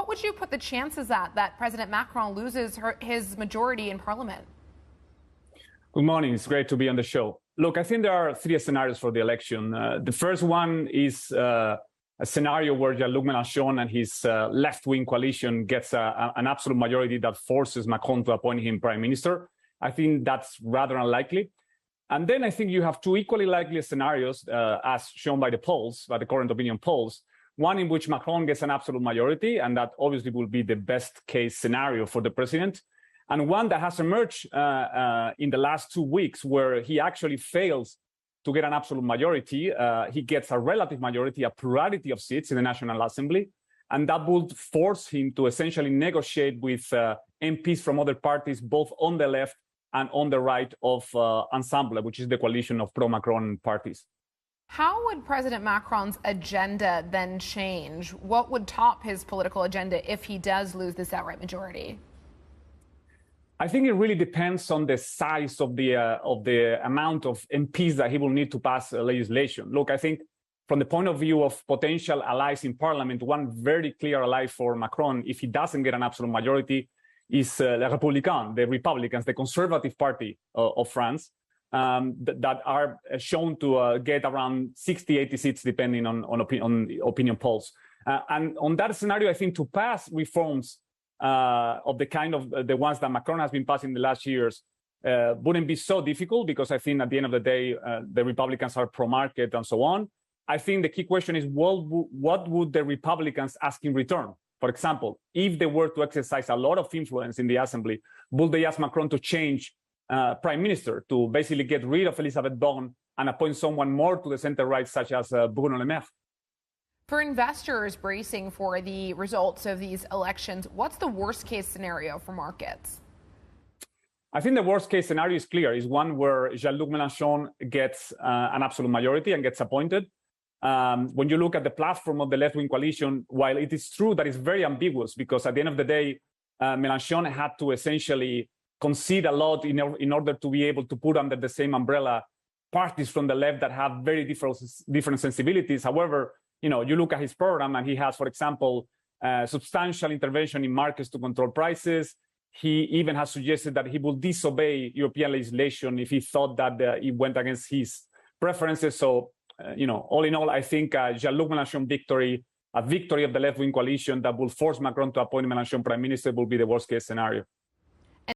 what would you put the chances at that President Macron loses his majority in parliament? Good morning. It's great to be on the show. Look, I think there are three scenarios for the election. The first one is a scenario where Jean-Luc Mélenchon and his left-wing coalition gets an absolute majority that forces Macron to appoint him prime minister. I think that's rather unlikely. And then I think you have two equally likely scenarios, as shown by the polls, by the current opinion polls. One in which Macron gets an absolute majority, and that obviously will be the best case scenario for the president. And one that has emerged in the last 2 weeks where he actually fails to get an absolute majority. He gets a relative majority, a plurality of seats in the National Assembly, and that would force him to essentially negotiate with MPs from other parties, both on the left and on the right of Ensemble, which is the coalition of pro-Macron parties. How would President Macron's agenda then change? What would top his political agenda if he does lose this outright majority? I think it really depends on the size of the amount of MPs that he will need to pass legislation. Look, I think from the point of view of potential allies in parliament, one very clear ally for Macron, if he doesn't get an absolute majority, is Les Républicains, the Republicans, the Conservative Party of France, that are shown to get around 60, 80 seats, depending on opinion polls. And on that scenario, I think to pass reforms of the kind of the ones that Macron has been passing the last years wouldn't be so difficult, because I think at the end of the day, the Republicans are pro-market and so on. I think the key question is, what would the Republicans ask in return? For example, if they were to exercise a lot of influence in the assembly, would they ask Macron to change prime minister, to basically get rid of Elisabeth Borne and appoint someone more to the center-right, such as Bruno Le Maire? For investors bracing for the results of these elections, what's the worst-case scenario for markets? I think the worst-case scenario is clear. It's one where Jean-Luc Mélenchon gets an absolute majority and gets appointed. When you look at the platform of the left-wing coalition, while it is true that it's very ambiguous, because at the end of the day, Mélenchon had to essentially concede a lot in order to be able to put under the same umbrella parties from the left that have very different sensibilities. However, you look at his program, and he has, for example, substantial intervention in markets to control prices. He even has suggested that he will disobey European legislation if he thought that it went against his preferences. So, all in all, I think Jean-Luc Mélenchon victory, a victory of the left-wing coalition that will force Macron to appoint Mélenchon prime minister, will be the worst-case scenario.